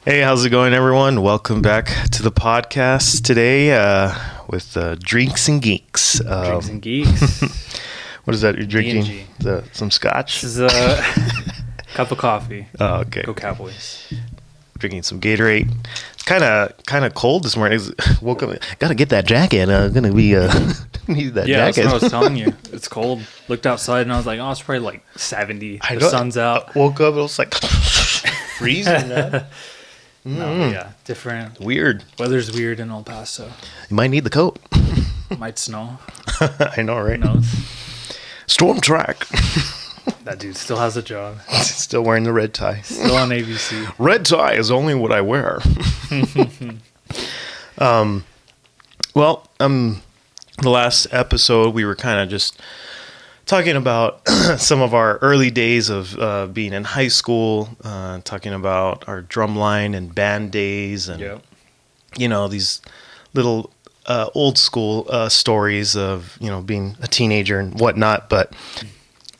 Hey, how's it going, everyone? Welcome back to the podcast today with Drinks and Geeks. Drinks and Geeks. What is that you're drinking? D&G. Some scotch? This is a cup of coffee. Oh, okay. Go Cowboys. Drinking some Gatorade. It's kind of cold this morning. Woke up. Gotta get that jacket. Gonna be need that Yeah, that's jacket. what I was telling you. It's cold. Looked outside and I was like, oh, it's probably like 70. I The know. sun's out. Woke up. It was like freezing. Man. No, but yeah, different. Weird. Weather's weird in El Paso. You might need the coat. Might snow. I know, Who right? knows? Storm track. That dude still has a job. Still wearing the red tie. Still on ABC. Red tie is only what I wear. The last episode we were kind of just talking about some of our early days of being in high school, talking about our drumline and band days, and Yep. these little old school stories of being a teenager and whatnot. But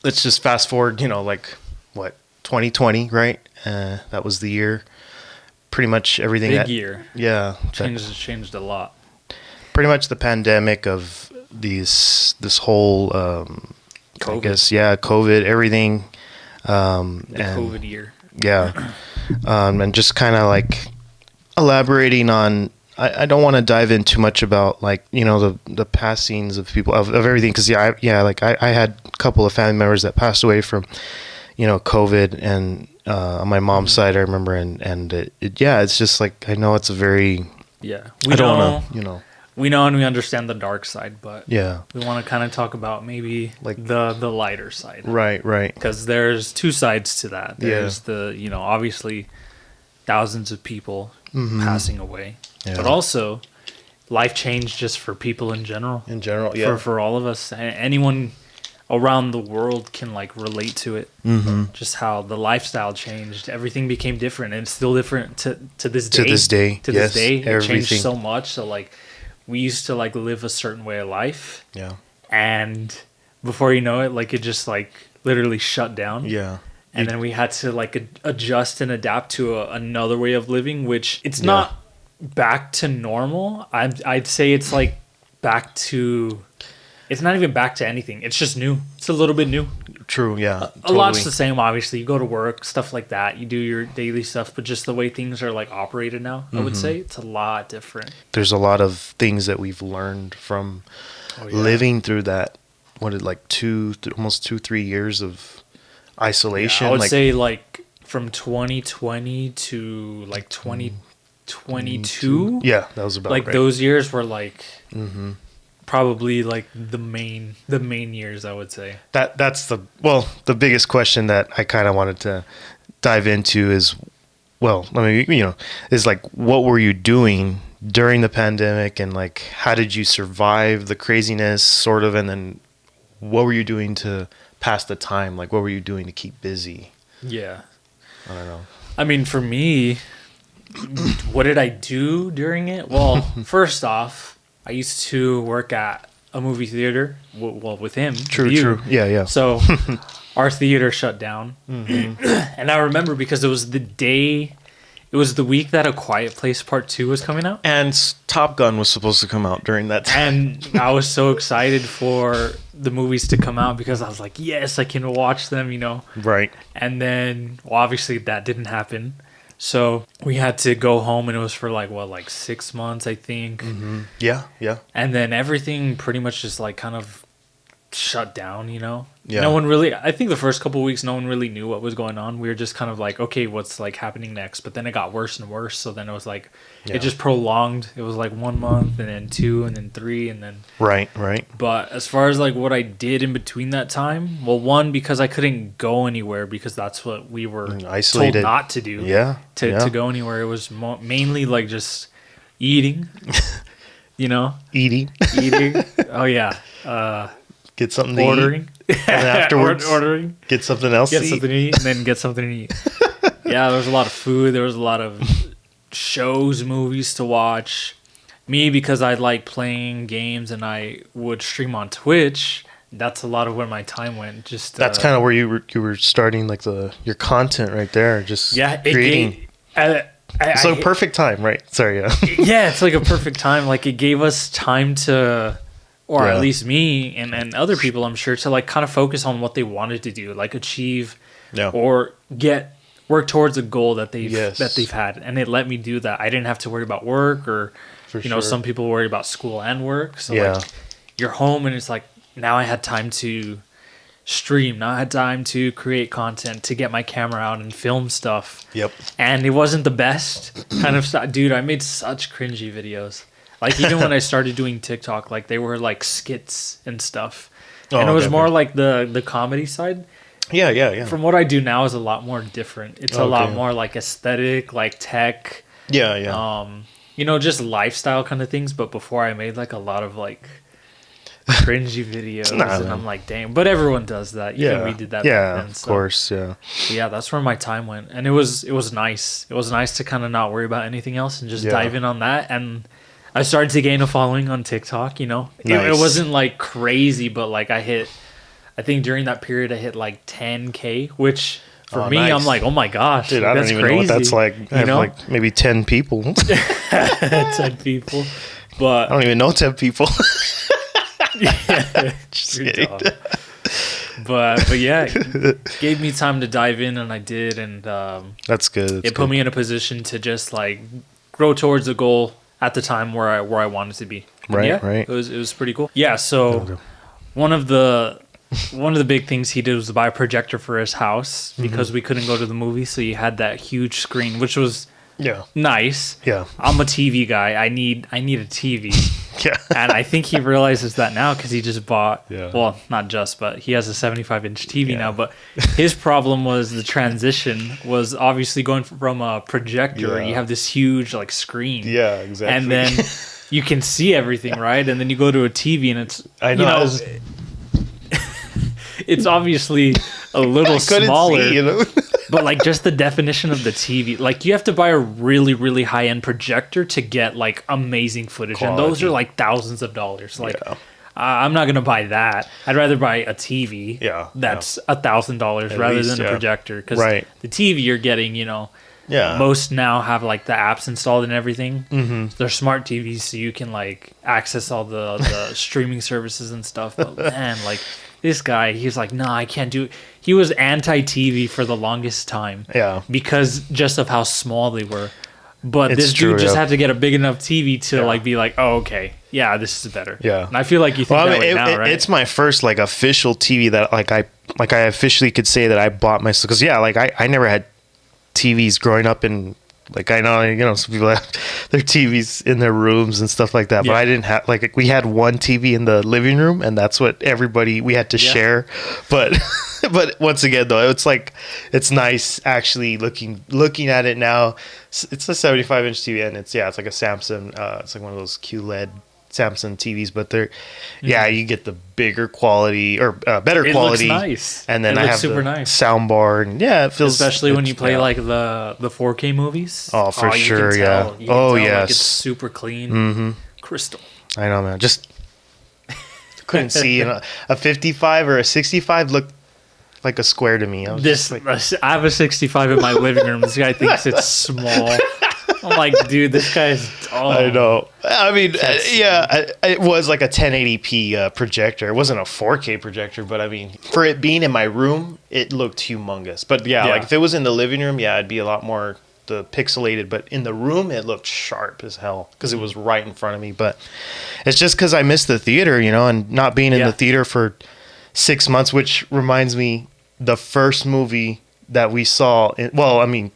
let's just fast forward, 2020, right? That was the year. Pretty much everything. Big year. Yeah. Changed a lot. Pretty much the pandemic of this whole, COVID. I guess, COVID, everything. The And COVID year. yeah. And just kind of like elaborating on, I don't want to dive in too much about the passings of people of everything. Cause I had a couple of family members that passed away from, COVID, and on my mom's side, I remember, and it's just like, I know it's a very, Yeah. I don't know, We know and we understand the dark side, but yeah, we want to kind of talk about maybe Like- the lighter side. right. Because there's two sides to that. Yeah. There's obviously thousands of people passing away. Yeah. But also, life changed just for people in general. In general, yeah. For all of us. Anyone around the world can relate to it. Mm-hmm. Just how the lifestyle changed. Everything became different, and it's still different to this day. To this day, To yes, this day. It everything. changed so much. So we used to live a certain way of life, Yeah. and before you know it, it just literally shut down. Yeah. And then we had to adjust and adapt to another way of living, which it's not back to normal. I'd say it's back to. It's not even back to anything. It's just new. It's a little bit new. True. Yeah. A lot's the same, obviously. You go to work, stuff like that. You do your daily stuff, but just the way things are operated now, I would say it's a lot different. There's a lot of things that we've learned from living through that. What did almost 2-3 years of isolation? I would say from 2020 to 2022. Yeah, that was about right. Those years were probably the main years, I would say. That's the biggest question that I kind of wanted to dive into is, what were you doing during the pandemic, and how did you survive the craziness, sort of, and then what were you doing to pass the time? What were you doing to keep busy? Yeah. I don't know. I mean, for me, what did I do during it? Well, first off, I used to work at a movie theater. Well, with him. True. Yeah. So our theater shut down. Mm-hmm. And I remember because it was the week that A Quiet Place Part 2 was coming out. And Top Gun was supposed to come out during that time. And I was so excited for the movies to come out because I was like, yes, I can watch them, Right. And then, obviously that didn't happen. So we had to go home, and it was for 6 months, I think. Mm-hmm. Yeah. And then everything pretty much just kind of shut down, Yeah. No one really, I think the first couple of weeks, no one really knew what was going on. We were just kind of okay, what's happening next? But then it got worse and worse. So then it was it just prolonged. It was 1 month, and then 2, and then 3, and then. Right. But as far as what I did in between that time, well, one, because I couldn't go anywhere because that's what we were Isolated. told not to do. Yeah. To go anywhere. It was mainly just eating, Eating. Oh, yeah. Get something to Ordering. eat. And afterwards, ordering. get something else Get to something to eat, and then get something to eat. Yeah, there was a lot of food. There was a lot of shows, movies to watch. Me, because I like playing games and I would stream on Twitch, that's a lot of where my time went. Just That's kind of where you were starting your content right there. Just yeah, creating. So perfect time, right? Sorry, yeah. Yeah, it's like a perfect time. Like it gave us time to, or Yeah. at least me and other people, I'm sure, to like kind of focus on what they wanted to do, like achieve Yeah. or work towards a goal that Yes. they've had, and it let me do that. I didn't have to worry about work or For you know, sure. some people worry about school and work. So Yeah. like you're home and it's like now I had time to stream. Now I had time to create content, to get my camera out and film stuff. Yep. And it wasn't the best kind of stuff. Dude, I made such cringy videos. Like even when I started doing TikTok, like they were like skits and stuff. And it was okay, more okay. like the comedy side. Yeah. From what I do now is a lot more different. It's a lot Okay. more like aesthetic, like tech, Yeah. you know, just lifestyle kind of things. But before I made like a lot of like cringy videos, Nah, and man. I'm like, damn. But everyone does that. Even we did that. Yeah, back then, of so- course. Yeah. but yeah, that's where my time went, and it was nice. It was nice to kind of not worry about anything else and just Yeah. dive in on that. And I started to gain a following on TikTok. You know, it Nice. wasn't like crazy, but like I think during that period I hit like 10K, which for Oh, me nice. I'm like, oh my gosh, Dude, I that's don't even crazy. know what that's like. I You have know, like maybe 10 people. 10 people, I but don't even know 10 people. yeah, Just you're kidding. dumb. But yeah, it gave me time to dive in, and I did, and That's good. That's it put good. me in a position to just like grow towards a goal at the time where I wanted to be. And Right, yeah, right. It was pretty cool. Yeah, so Okay. one of the big things he did was buy a projector for his house Mm-hmm. because we couldn't go to the movie, so you had that huge screen, which was Yeah. nice. Yeah. I'm a TV guy. I need a TV. Yeah. And I think he realizes that now because he just bought, Yeah. well, not just, but he has a 75-inch TV Yeah. now. But his problem was the transition was obviously going from a projector. Yeah. You have this huge like screen. Yeah, exactly. And then you can see everything, right? And then you go to a TV and it's, I know, you I know, was- it's obviously a little I couldn't smaller. see, you know? But like just the definition of the TV, like you have to buy a really, really high end projector to get like amazing footage, and those Quality. are like thousands of dollars. Like Yeah. I'm not gonna buy that. I'd rather buy a TV. Yeah, that's $1,000 rather least, than a yeah. projector. Because Right. the TV you're getting, you know, Yeah. most now have like the apps installed and everything. Mm-hmm. They're smart TVs, so you can like access all the streaming services and stuff. But man, like this guy, he's like, no, I can't do it. He was anti TV for the longest time. Yeah. Because just of how small they were. But It's this true, dude just yeah. had to get a big enough TV to Yeah. like be like, oh, okay, yeah, this is better. Yeah. And I feel like you think Well, I that mean, way now, right? it's my first like official TV that I officially could say that I bought myself, because yeah, like I never had TVs growing up, and like I know, you know, some people have their TVs in their rooms and stuff like that, but Yeah. I didn't have, like we had one TV in the living room, and that's what we had to Yeah. share. But but once again though, it's nice actually looking at it now. It's a 75-inch TV, and it's like a Samsung, it's like one of those QLED Samsung TVs, but they're you get the bigger quality or better It quality. looks nice. And then It I looks have super the nice. sound bar, and it feels, Especially when you play yeah. like the 4K movies. Oh, for you can sure, tell. yeah. You can Oh, tell, like, yes. it's super clean, crystal. I know, man. Just couldn't see, you know, a 55 or a 65 looked like a square to me. I was This just like, I have a 65 in my living room. This guy thinks it's small. I'm like, dude, this guy's dumb. I know. I mean, Can't see. it was like a 1080p projector. It wasn't a 4K projector, but I mean, for it being in my room, it looked humongous. But yeah, Yeah. like if it was in the living room, it'd be a lot more the pixelated. But in the room, it looked sharp as hell because it was right in front of me. But it's just because I missed the theater, you know, and not being in Yeah. the theater for 6 months, which reminds me, the first movie that we saw. I mean,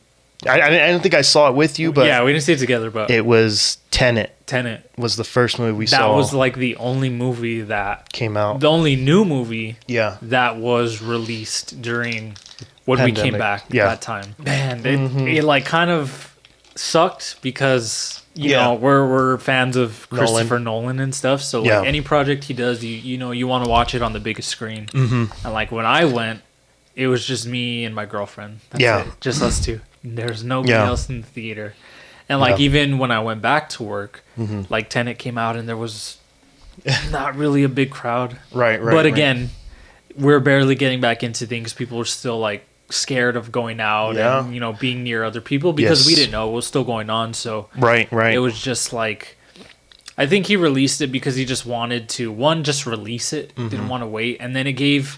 I don't think I saw it with you, but yeah, we didn't see it together, but it was Tenet. Tenet. Was the first movie we That saw. was like the only movie that, Came out. the only new movie Yeah. that was released during when we came Pandemic. back Yeah. that time. Man, it like kind of sucked because you Yeah. know we're fans of Christopher Nolan and stuff. So like Yeah. any project he does, you know you want to watch it on the biggest screen. Mm-hmm. And like when I went, it was just me and my girlfriend. That's Yeah. it. Just us two. There's nobody Yeah. else in the theater. And like Yeah. even when I went back to work, Mm-hmm. like Tenet came out and there was not really a big crowd. Right, right. But right. again, we're barely getting back into things. People are still like scared of going out Yeah. and, you know, being near other people because we Yes. didn't know it was still going on. So Right. it was just like, I think he released it because he just wanted to, one, just release it, didn't want to wait. And then it gave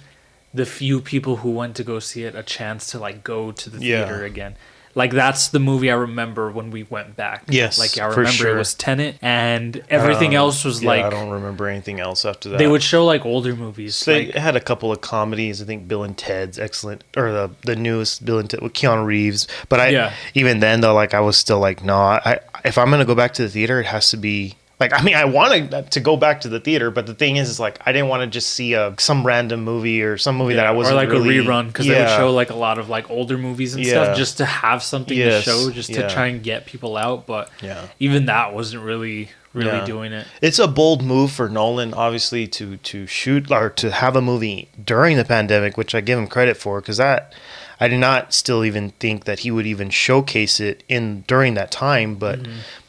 the few people who went to go see it a chance to like go to the Yeah. theater again. Like that's the movie I remember when we went back. Yes, like I for remember sure. it was Tenet, and everything else was Yeah, like I don't remember anything else after that. they would show like older movies. They Like, had a couple of comedies. I think Bill and Ted's excellent, or the newest Bill and Ted with Keanu Reeves. But Yeah. even then though, like I was still like, no, I if I'm gonna go back to the theater, it has to be like, I mean, I wanted to go back to the theater, but the thing is like I didn't want to just see some random movie or some movie that I or wasn't like really, a rerun because they would show like a lot of like older movies and Yeah. stuff just to have something Yes, to show, just to yeah. try and get people out. But Yeah. even that wasn't really Yeah. doing it. It's a bold move for Nolan, obviously, to shoot or to have a movie during the pandemic, which I give him credit for, because that I did not still even think that he would even showcase it in during that time. But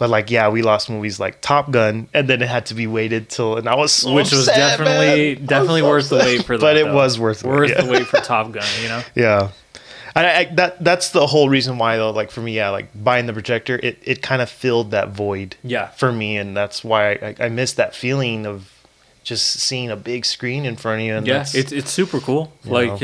like, yeah, we lost movies like Top Gun, and then it had to be waited till, and I was so Which was upset, definitely man. I was definitely so worth the upset. wait for that. But it though. was worth the yeah. wait for Top Gun, you know? Yeah. That's the whole reason why though, like for me, yeah, like buying the projector, it kind of filled that void Yeah. for me, and that's why I missed that feeling of just seeing a big screen in front of you. And Yeah, that's, it's super cool. You Like know.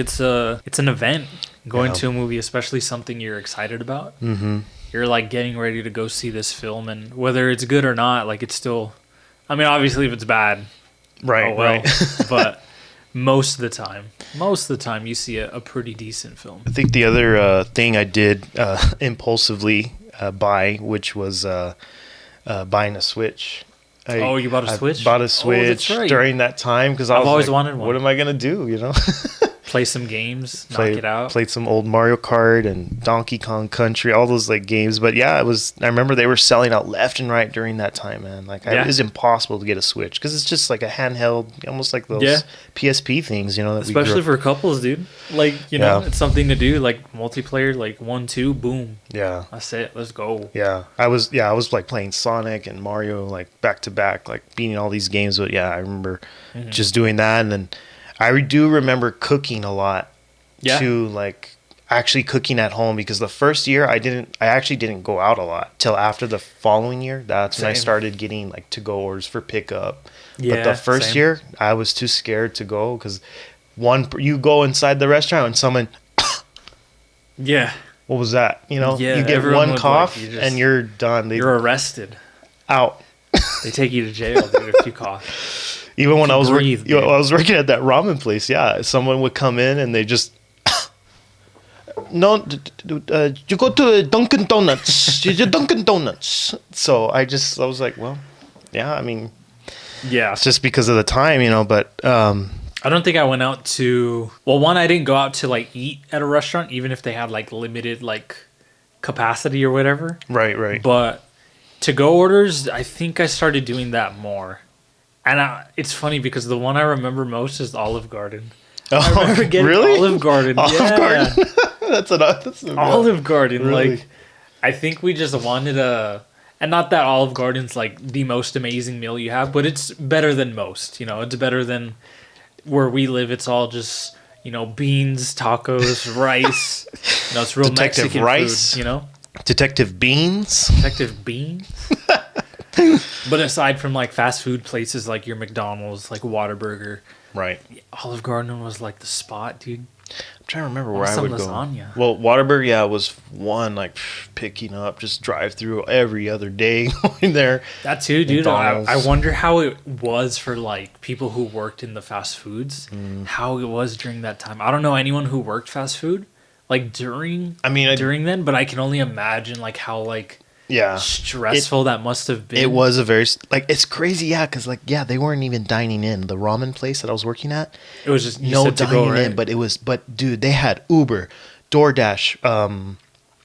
it's an event going Yeah. to a movie, especially something you're excited about. Mm-hmm. You're like getting ready to go see this film, and whether it's good or not, like it's still. I mean, obviously, if it's bad, right, oh well. right. But most of the time, you see a pretty decent film. I think the other thing I did impulsively buy, which was buying a Switch. Oh, you bought a I Switch? bought a Oh, that's Switch right. during that time because I I've was always like, wanted one. what am I gonna do? You know. Play some games, knock it out. Played some old Mario Kart and Donkey Kong Country, all those like games. But yeah, it was. I remember they were selling out left and right during that time, man. Like Yeah. it was impossible to get a Switch because it's just like a handheld, almost like those Yeah. PSP things, you know. That Especially we grew up- for couples, dude. Like, you know, Yeah. it's something to do, like multiplayer, like 1, 2, boom. yeah. That's it. Let's go. Yeah, I was like playing Sonic and Mario like back to back, like beating all these games. But yeah, I remember Mm-hmm. just doing that, and then do remember cooking a lot. Yeah. To like actually cooking at home because the first year I actually didn't go out a lot till after the following year. That's when I Same. started getting like to go orders for pickup. But Yeah, the first same. year I was too scared to go because you go inside the restaurant and someone. Yeah. What was that? You know, Yeah, you get everyone one would, like, cough you just- and you're done. You're arrested. out. They take you to jail, dude, if you cough. Even when I was Breathe, I dude. was working at that ramen place, yeah, someone would come in and they just no, you go to Dunkin' Donuts. You Dunkin' Donuts. So I was like, well, yeah, I mean, Yeah. it's just because of the time, you know. But I don't think I went out to. Well, one, I didn't go out to like eat at a restaurant, even if they had like limited like capacity or whatever. right. But to go orders, I think I started doing that more. And it's funny because the one I remember most is Olive Garden. I remember getting really? Olive Garden. Olive yeah. Garden. that's an Olive Garden. Really? Like, I think we just wanted and not that Olive Garden's like the most amazing meal you have, but it's better than most. You know, it's better than where we live. It's all just, you know, beans, tacos, rice. You know, it's real Detective Mexican Rice. food, you know? Detective Beans. Detective Beans. But aside from like fast food places like your McDonald's, like Whataburger, Right. Olive Garden was like the spot, dude. I'm trying to remember where Want I some would lasagna. go. Well, Waterbury, yeah, was one like picking up, just drive through every other day going there. That too, dude. I McDonald's. wonder how it was for like people who worked in the fast foods. Mm. How it was during that time. I don't know anyone who worked fast food like during. I mean, during then, but I can only imagine like how like yeah, stressful that must have been. it was a very like it's crazy, yeah, because like yeah, they weren't even dining in. The ramen place that I was working at, It was just you no said to dining go, right? in, but dude, they had Uber, DoorDash.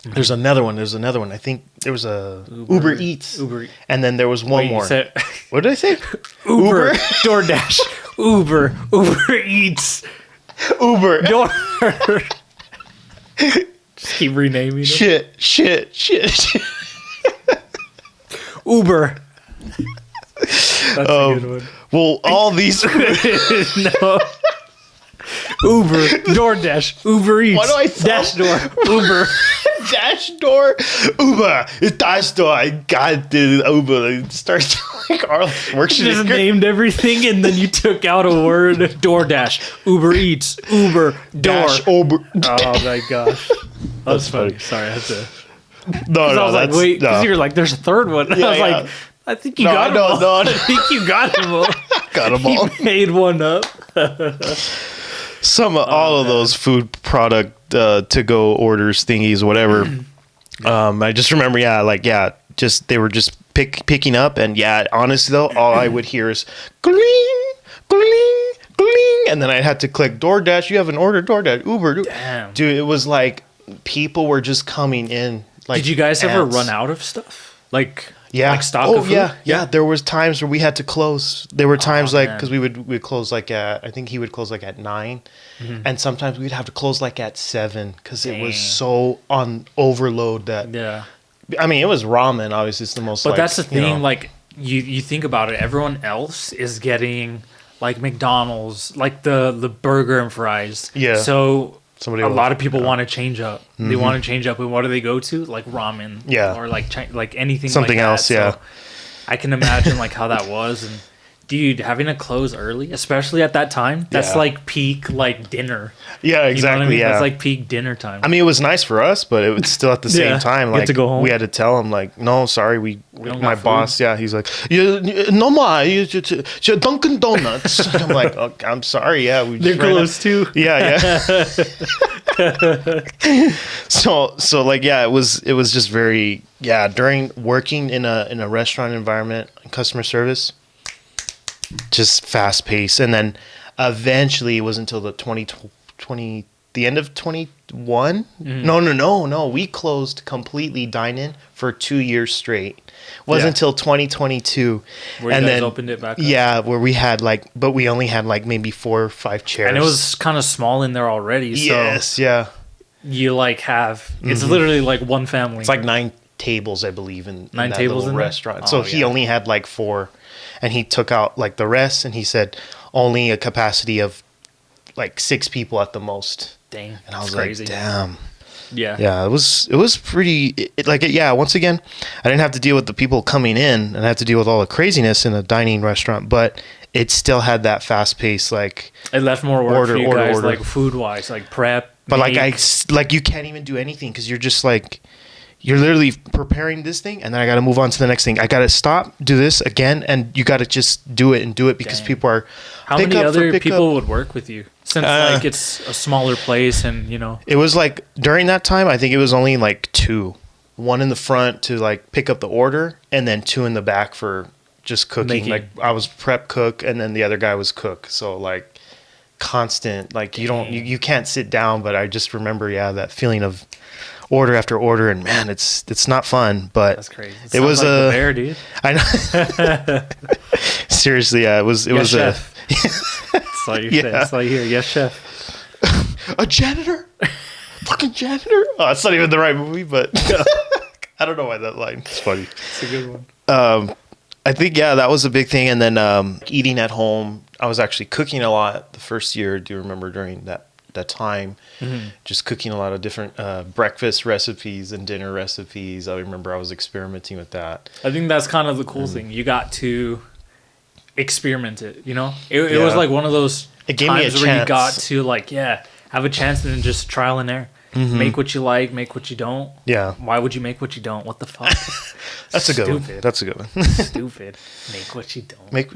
There's another one. I think there was a Uber Eats, Uber. and then there was one Wait, you more. said What did I say? Uber, DoorDash, Uber Eats, Uber. Door. Just keep renaming it. Shit. Uber. That's a good one. Well, all these No. Uber, DoorDash, Uber Eats, Why do I sound- Dash Door, Uber. Dash door, Uber, dash door. I got the Uber. It starts like Arnold Just Schwarzenegger. named everything, and then you took out a word. DoorDash, Uber Eats, Uber, Door. Dash Uber. Oh my gosh, that's funny. funny. Sorry, I had to. No, I was like, wait, because no. you're like, there's a third one. Yeah, I was yeah. like, I think you No, got I them all. don't know. I think you got them all. Got 'em all. He made one up. All of those food product to go orders thingies, whatever. I just remember, just they were just picking up, and honestly though, all I would hear is gling, gling, gling, and then I had to click DoorDash. You have an order, DoorDash, Uber. Damn. Dude, it was like people were just coming in. Like, Did you guys ever ants. run out of stuff? Like stock Oh of food? yeah. There was times where we had to close. There were times man. because we'd close like at, I think he would close like at 9, and sometimes we'd have to close like at 7 because it was Dang. so on overload that. Yeah. I mean, it was ramen. Obviously, it's the most. But like, that's the you thing, know- like you think about it, everyone else is getting like McDonald's, like the burger and fries. Yeah. So Somebody a will- lot of people want to change up. They want to change up, and what do they go to? Like ramen. Yeah. Or like like anything. Something like that. else, yeah. So I can imagine like how that was, and dude, having to close early, especially at that time, that's Yeah. like peak like dinner. Yeah, You know what exactly. I mean? Yeah. That's like peak dinner time. I mean, it was nice for us, but it was still at the same Yeah, time. you had Like to go home. we had to tell him, like, no, sorry, don't my got boss, food. he's like, no more, you Dunkin' Donuts. I'm like, oh, I'm sorry, we They're just ran out- close too. Yeah. so like it was just very during working in a restaurant environment, customer service, just fast paced, and then eventually it was until the 2020 the end of 21. No, we closed completely dine-in for 2 years straight. Wasn't Yeah. until 2022 Where you and guys then opened it back up. yeah, where we had but we only had like maybe 4 or 5 chairs. And it was kind of small in there already. So yes, yeah. you like have it's literally like one family. It's like 9 tables, I believe, in 9 that tables little in there? restaurant. Oh, So he yeah. only had like 4, and he took out like the rest, and he said only a capacity of like 6 people at the most. dang, And I was that's crazy. like, damn. Yeah. Yeah, it was pretty. Once again, I didn't have to deal with the people coming in, and I had to deal with all the craziness in a dining restaurant, but it still had that fast pace, like. It left more work Order, for you order, guys, order. like food wise, like prep. But make. you can't even do anything because you're just like, you're literally preparing this thing, and then I got to move on to the next thing. I got to stop, do this again, and you got to just do it because Dang. people are. How pick many up for other pick people up. would work with you? Since like it's a smaller place, and It was like during that time, I think it was only like 2, 1 in the front to like pick up the order, and then 2 in the back for just cooking. Making. Like I was prep cook, and then the other guy was cook. So like constant, like you can't sit down. But I just remember, that feeling of order after order, and man, it's not fun. But that's crazy. It was like a- the bear, dude. I know. Seriously, it was Yes, a chef. That's all you say. Yeah. That's all you hear. Yes, chef. a janitor, fucking janitor. Oh, it's not even the right movie, but I don't know why that line is funny. It's a good one. I think that was a big thing, and then eating at home. I was actually cooking a lot the first year. Do you remember during that time, just cooking a lot of different breakfast recipes and dinner recipes. I remember I was experimenting with that. I think that's kind of the cool thing. You got to experiment it. It Yeah. was like one of those It gave me a times where you chance. got to have a chance and then just trial and error. Make what you like, make what you don't. Yeah, Why would you make what you don't? What the fuck? that's a good one. Stupid. That's a good one. Stupid. Make what you don't. Make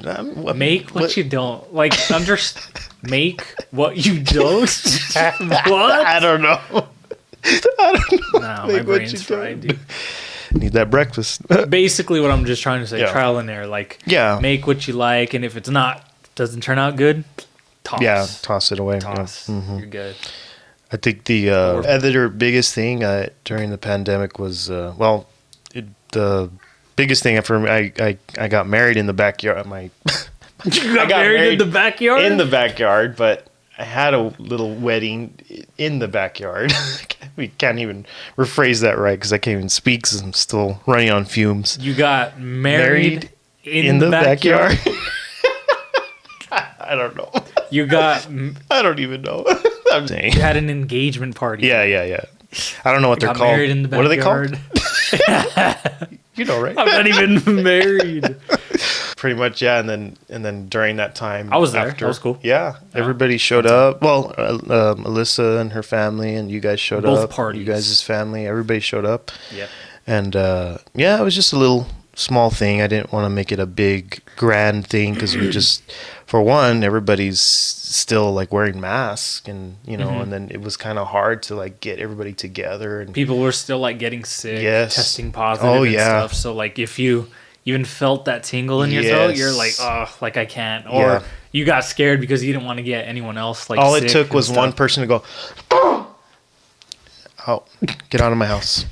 What you don't. Like make what you don't. What? I don't know. No, my Make what brain's you fried, don't. dude. Need that breakfast. Basically, what I'm just trying to say, Yeah. trial and error. Like, Yeah. make what you like, and if it's doesn't turn out good, toss. Yeah, toss it away. Toss. Yeah. You're good. I think the other biggest thing during the pandemic was the biggest thing for me. I got married in the backyard. You got married in the backyard? In the backyard, but I had a little wedding in the backyard. We can't even rephrase that right because I can't even speak because I'm still running on fumes. You got married in In the backyard. backyard. I don't know. You got I don't even know. I'm saying. you had an engagement party. Yeah. I don't know what they're Got called. married in the What are they backyard. called? You know, right? I'm not even married. Pretty much, yeah. And then during that time, I was there. That was cool. Yeah, everybody showed up. Well, Alyssa and her family, and you guys showed Both up. parties. You guys' family, everybody showed up. Yep. And yeah, it was just a little small thing. I didn't want to make it a big grand thing because we just, for one, everybody's still like wearing masks, and you know, and then it was kind of hard to like get everybody together. And People were still like getting sick, Yes. testing positive Oh, and yeah. stuff. So like if you even felt that tingle in your throat, you're like, Yes. oh, like I can't. Or Yeah. you got scared because you didn't want to get anyone else like all sick it took and was stuff. one person to go, "Oh, get out of my house."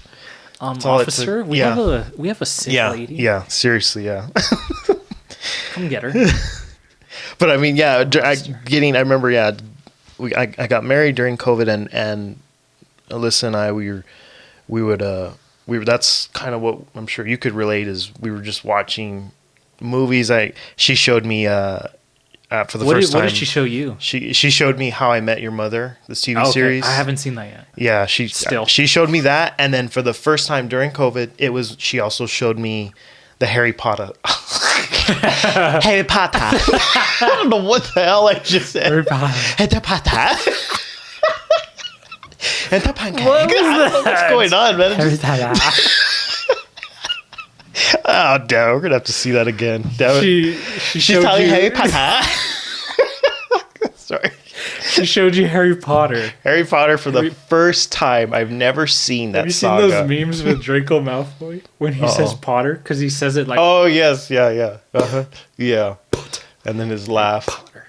all it took. Officer, we Yeah. have a sick Yeah, lady. yeah, seriously, yeah. Come get her. But I mean, yeah, I remember, yeah, I got married during COVID, and Alyssa and I, we were, that's kind of what I'm sure you could relate, is we were just watching movies. She showed me, for the first time. What did she show you? She showed me How I Met Your Mother, this TV Okay, series. I haven't seen that yet. Yeah, Still. she showed me that, and then for the first time during COVID, she also showed me the Harry Potter. Harry Potter. I don't know what the hell I just said. Harry Potter. Harry Potter. And the pancake. What was I don't know what's that? going on, man. Harry Potter. Oh, damn, we're gonna have to see that again. Damn it. She She's showed telling you, Harry Potter. Sorry. She showed you Harry Potter. Harry Potter for the first time. I've never seen that Have you saga. seen those memes with Draco Malfoy when he says Potter? Because he says it like Oh yes, yeah. Yeah. And then his laugh. Potter.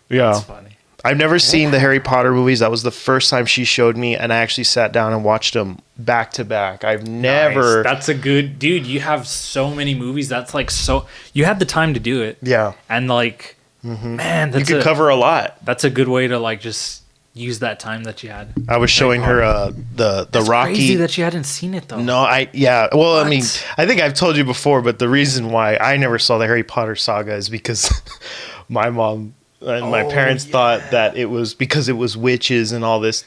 Yeah. That's funny. I've never seen the Harry Potter movies. That was the first time she showed me, and I actually sat down and watched them back to back. I've never. Nice. That's a good dude. You have so many movies. That's like so. You had the time to do it. Yeah. And like, man, You that's could cover a lot. That's a good way to like just use that time that you had. I was showing her the It's Rocky. crazy that you hadn't seen it though. No, yeah. Well, What? I mean, I think I've told you before, but the reason why I never saw the Harry Potter saga is because my mom and my parents thought that it was because it was witches and all this.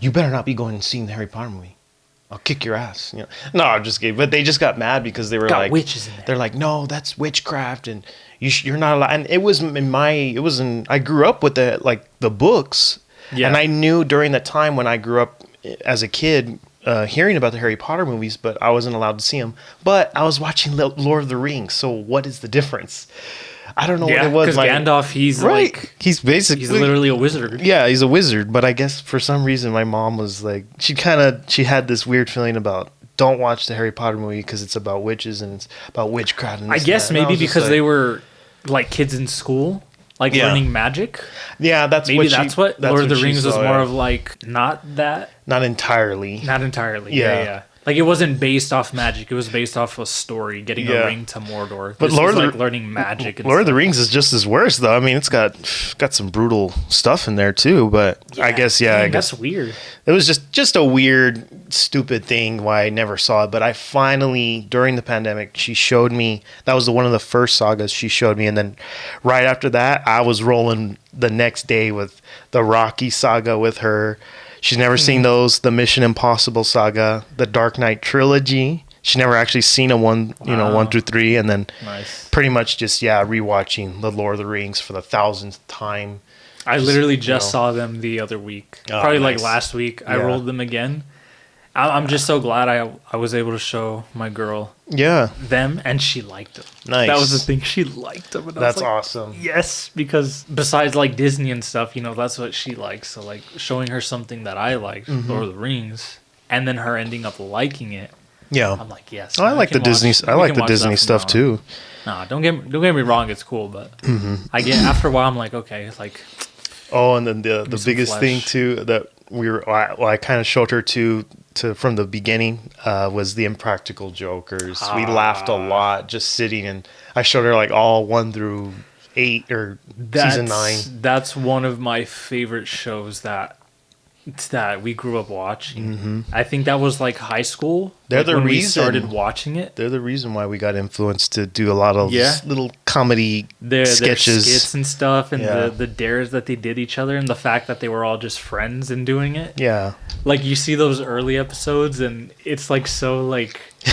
You better not be going and seeing the Harry Potter movie. I'll kick your ass. You know? No, I'm just kidding. But they just got mad because they were Got like, witches in there. They're like, no, that's witchcraft, and you're not allowed. And it was I grew up with the books, Yeah. and I knew during the time when I grew up as a kid, hearing about the Harry Potter movies, but I wasn't allowed to see them. But I was watching Lord of the Rings, so what is the difference? I don't know what it was. because Gandalf, he's right? like He's basically he's literally a wizard. yeah, he's a wizard. But I guess for some reason, my mom was like, she had this weird feeling about don't watch the Harry Potter movie because it's about witches and it's about witchcraft. And I this and guess that. And I maybe was just because like, they were like kids in school, like Yeah. learning magic. yeah, that's Maybe what that's what that's Lord of what the she Rings was saw, more yeah. of like not that, Not entirely. not entirely. Yeah. Yeah. Like it wasn't based off magic. It was based off a story, getting Yeah. a ring to Mordor. But This Lord is of the- like learning magic. And Lord of the stuff. Rings is just as worse, though. I mean, it's got some brutal stuff in there too. But I guess, yeah, I Dang, guess that's weird. it was just a weird, stupid thing why I never saw it. But I finally, during the pandemic, she showed me. That was one of the first sagas she showed me, and then right after that, I was rolling the next day with the Rocky saga with her. She's never seen those. The Mission Impossible saga, the Dark Knight trilogy. She never actually seen a one, Wow. 1 through 3, and then Nice. pretty much just rewatching the Lord of the Rings for the 1,000th time. I literally just know. saw them the other week. Oh, Probably like nice. last week. I Yeah. rolled them again. I'm just so glad I was able to show my girl Yeah, them, and she liked them. nice. That was the thing. She liked them. And I was That's like, awesome. Yes, because besides like Disney and stuff, that's what she likes. So like showing her something that I liked, Mm-hmm. Lord of the Rings, and then her ending up liking it. Yeah. I'm like, yes. Oh, I we like the can Disney. watch- I we like can the watch that Disney from stuff now on. too. Nah, don't get me wrong. It's cool, but I get after a while, I'm like, okay, like Oh, and then the some biggest thing flesh. too that I kind of showed her to from the beginning was the Impractical Jokers. We laughed a lot just sitting, and I showed her like all 1 through 8 or season 9. That's one of my favorite shows that that we grew up watching. I think that was like high school. They're like the when we reason. started watching it. They're the reason why we got influenced to do a lot of Yeah. little comedy Their sketches. skits and stuff, and Yeah. the dares that they did each other, and the fact that they were all just friends in doing it. Yeah. Like you see those early episodes, and it's like so like Yeah.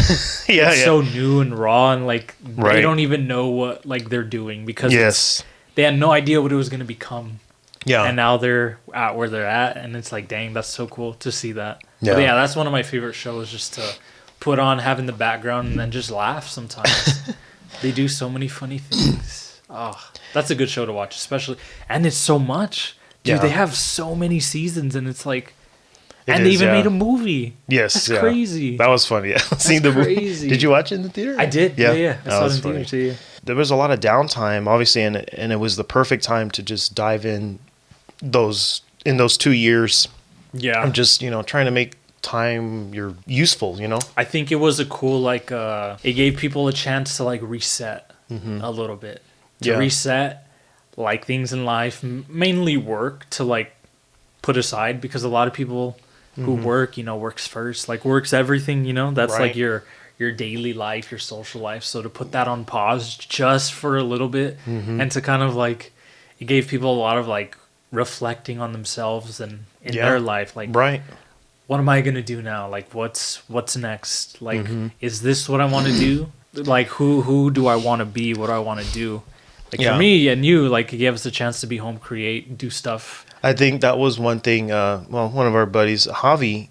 it's Yeah. so new and raw, and like Right. they don't even know what like they're doing because Yes. they had no idea what it was gonna become. Yeah. And now they're at where they're at, and it's like, dang, that's so cool to see that. Yeah. But yeah, that's one of my favorite shows, just to put on, have in the background, and then just laugh sometimes. They do so many funny things. Oh, that's a good show to watch, especially, and it's so much. Dude, Yeah. they have so many seasons, and it's like, It and they is, even yeah. made a movie. Yes. That's yeah. crazy. That was funny. Yeah. Seeing the movie. crazy. Did you watch it in the theater? I did. Yeah. I That saw it was in funny. theater too. There was a lot of downtime, obviously, and it was the perfect time to just dive in those 2 years. Yeah. I'm just, trying to make time useful, I think it was a cool like it gave people a chance to like reset a little bit. To Yeah. reset like things in life, mainly work, to like put aside, because a lot of people who work, works first, like works everything, that's like Right. your daily life, your social life. So to put that on pause just for a little bit and to kind of like it gave people a lot of like reflecting on themselves and in Yeah. their life, like Right. what am I gonna do now? Like what's next? Like is this what I want to do? Like who do I want to be? What do I want to do? Like Yeah. for me and you, like it gave us a chance to be home, create, do stuff. I think that was one thing. One of our buddies, Javi,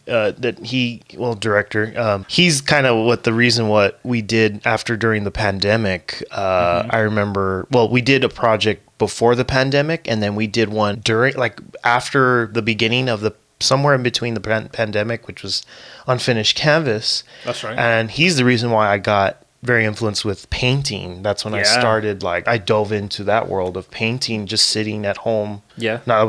director. He's kind of what we did during the pandemic. I remember. Well, we did a project before the pandemic, and then we did one during, like, after the beginning of somewhere in between the pandemic, which was Unfinished Canvas. That's right. And he's the reason why I got very influenced with painting. That's when I Yeah. started, like, I dove into that world of painting, just sitting at home. Yeah. No, that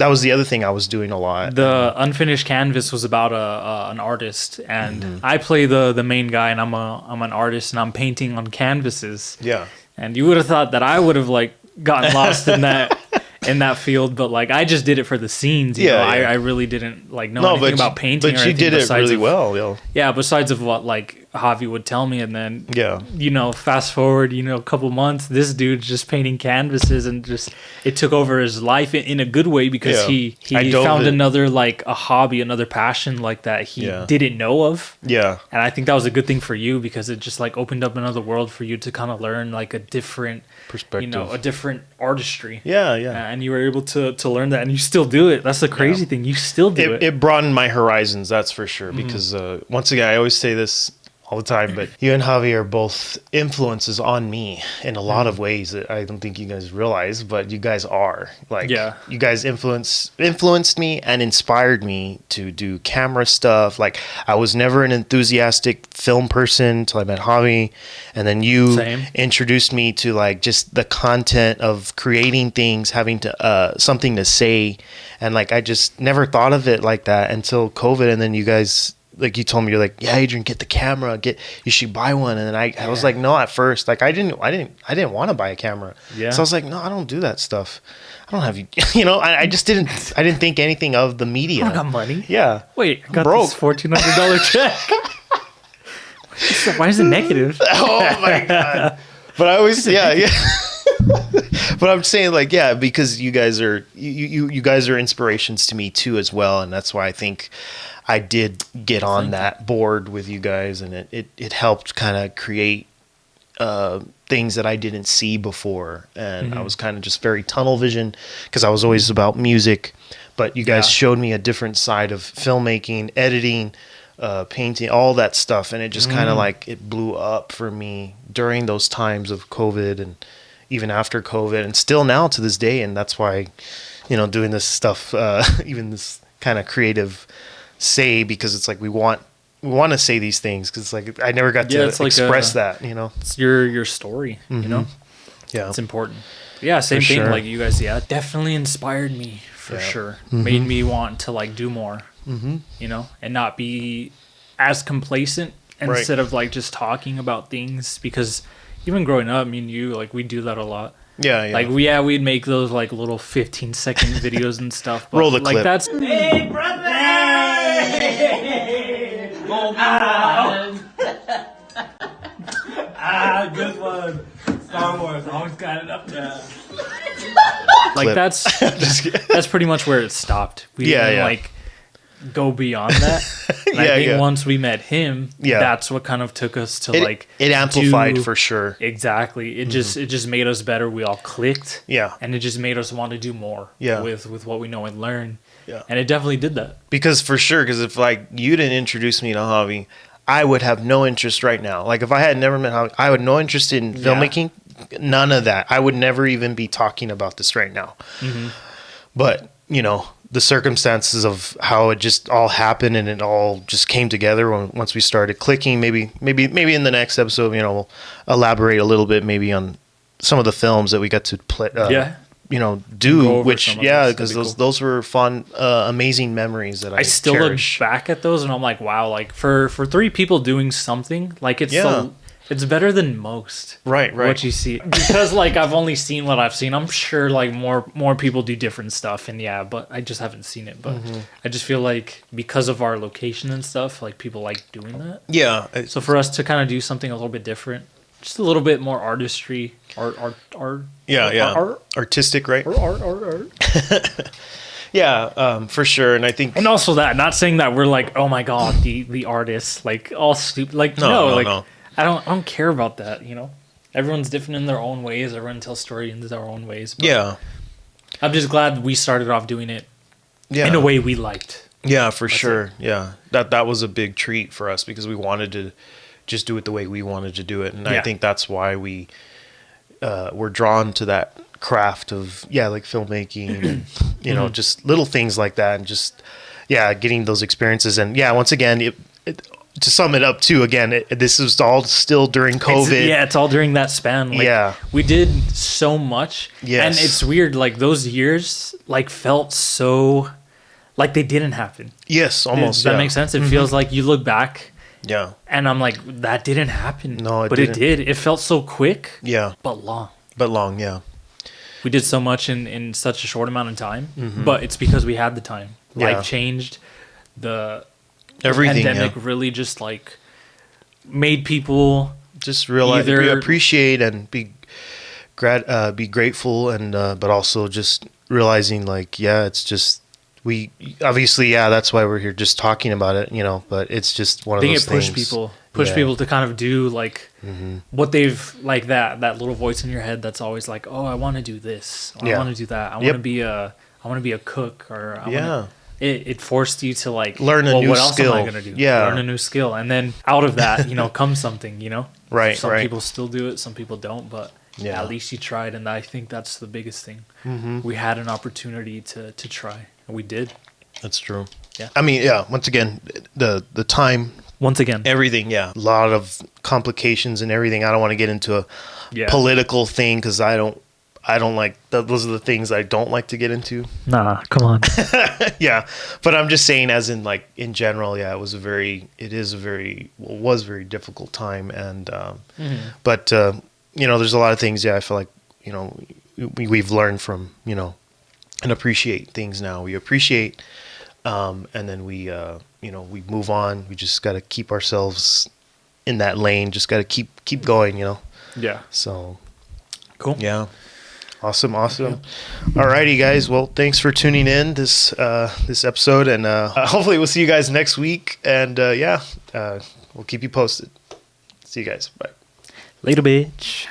was the other thing I was doing a lot. The Unfinished Canvas was about an artist, and I play the main guy, and I'm an artist, and I'm painting on canvases. Yeah. And you would have thought that I would have like gotten lost in that field, but like I just did it for the scenes. You know? Yeah. I really didn't like know anything about painting. But or you anything did it besides really of- well, yo. Yeah, besides of what like Javi would tell me, and then Yeah. fast forward, a couple months, this dude's just painting canvases, and just it took over his life in a good way, because Yeah. he I dove found it. another like a hobby, another passion like that he Yeah. didn't know of. Yeah. And I think that was a good thing for you, because it just like opened up another world for you to kind of learn like a different Perspective. a different artistry. Yeah, yeah. And you were able to learn that, and you still do it. That's the crazy thing. You still do it. It broadened my horizons, that's for sure. Mm-hmm. Because once again, I always say this all the time, but you and Javi are both influences on me in a lot of ways that I don't think you guys realize, but you guys are. Like, Yeah. you guys influenced me and inspired me to do camera stuff. Like, I was never an enthusiastic film person until I met Javi, and then you Same. introduced me to like just the content of creating things, having to something to say, and like I just never thought of it like that until COVID. And then you guys, like, you told me, you're like, yeah, Adrian, get the camera, you should buy one. And then I was like, no, at first, like I didn't want to buy a camera. Yeah. So I was like, no, I don't do that stuff. I don't have I just didn't think anything of the media. I got money. Yeah. Wait, I got Broke. this $1,400 check. Why is it negative? Oh my god! But I always, yeah. But I'm saying, like, yeah, because you guys are you guys are inspirations to me too as well, and that's why I think I did get on that board with you guys, and it helped kind of create things that I didn't see before, and I was kind of just very tunnel vision because I was always about music, but you guys showed me a different side of filmmaking, editing, painting, all that stuff, and it just kind of like it blew up for me during those times of COVID and even after COVID, and still now to this day. And that's why, doing this stuff, even this kind of creative because it's like we want to say these things, because it's like I never got to it's like express that. It's your story, Yeah, It's important. Yeah, same For thing. sure. Like you guys, definitely inspired me for sure. Made me want to like do more, and not be as complacent instead of like just talking about things. Because even growing up, me and you, like we do that a lot. Yeah, yeah. Like we'd make those like little 15-second videos and stuff. But, Roll the like clip. that's Hey, brother! Good one. Star Wars, always got it up there. like Clip. that's pretty much where it stopped. We Yeah, didn't yeah. like go beyond that. And I Yeah, think yeah. once we met him, Yeah. that's what kind of took us to It, like it amplified do- for sure. Exactly. It just made us better. We all clicked. Yeah. And it just made us want to do more. Yeah. With what we know and learn. Yeah. And it definitely did that. Because for sure, because if like you didn't introduce me to Javi, I would have no interest right now. Like if I had never met Javi, I would no interest in filmmaking. None of that. I would never even be talking about this right now. But you know, the circumstances of how it just all happened and it all just came together once we started clicking. Maybe in the next episode, you know, we'll elaborate a little bit maybe on some of the films that we got to play. You know, Go do over which some of yeah, those. because That'd be those cool. those were fun, amazing memories that I still cherish. look back at those and I'm like, wow, like for 3 people doing something, like it's Yeah. it's better than most. Right. What you see, because like I've only seen what I've seen. I'm sure like more people do different stuff, and yeah, but I just haven't seen it. But I just feel like because of our location and stuff, like people like doing that. Yeah. So for us to kind of do something a little bit different, just a little bit more artistry, art, Yeah. art, Artistic, right? art. Yeah, for sure. And I think And also that, not saying that we're like, oh my god, the artists, like all stupid, like No, no, like no. I don't care about that, you know. Everyone's different in their own ways. Everyone tells story in their own ways. But yeah, I'm just glad we started off doing it yeah, in a way we liked. yeah, for sure. Yeah, that was a big treat for us because we wanted to just do it the way we wanted to do it, and I Yeah. think that's why we were drawn to that craft of like filmmaking and you know just little things like that, and just getting those experiences. And once again, to sum it up too, again, this was all still during COVID. It's all during that span. Like, Yeah. we did so much. Yes. And it's weird, like those years like felt so like they didn't happen. Yes, almost. Does that make sense? It feels like you look back Yeah, and I'm like, that didn't happen. No, it but didn't. it did. It felt so quick, yeah, but long. but long. Yeah, We did so much in such a short amount of time, but it's because we had the time. Yeah. Life changed. The everything. pandemic Yeah. really just like made people Just realize, Either- appreciate, and be grateful, and but also just realizing like it's just we obviously that's why we're here just talking about it, you know. But it's just one of I think those it pushed things. push Yeah. people to kind of do like what they've like that little voice in your head that's always like, oh, I want to do this, or Yeah. I want to do that, I want Yep. to be a cook, or I Yeah. wanna, it forced you to like Learn a new what else skill. am I gonna do? Yeah. Learn a new skill, and then out of that, you know, comes something, you know. Right, Some right. people still do it, some people don't, but Yeah. at least you tried, and I think that's the biggest thing. We had an opportunity to try, and we did. That's true. Yeah. I mean, once again, the time, Once again, everything. Yeah, a lot of complications and everything. I don't want to get into a yeah. political thing because I don't like those are the things I don't like to get into. Nah, come on. Yeah, but I'm just saying, as in like in general, was very difficult time, and but you know, there's a lot of things. I feel like, you know, we've learned from, you know, and appreciate things now. We appreciate, and then we you know, we move on. We just got to keep ourselves in that lane. Just got to keep going, you know. Yeah. So Cool. yeah. Awesome. Alrighty, guys. Well, thanks for tuning in this episode, and hopefully we'll see you guys next week. And we'll keep you posted. See you guys. Bye. Later, bitch.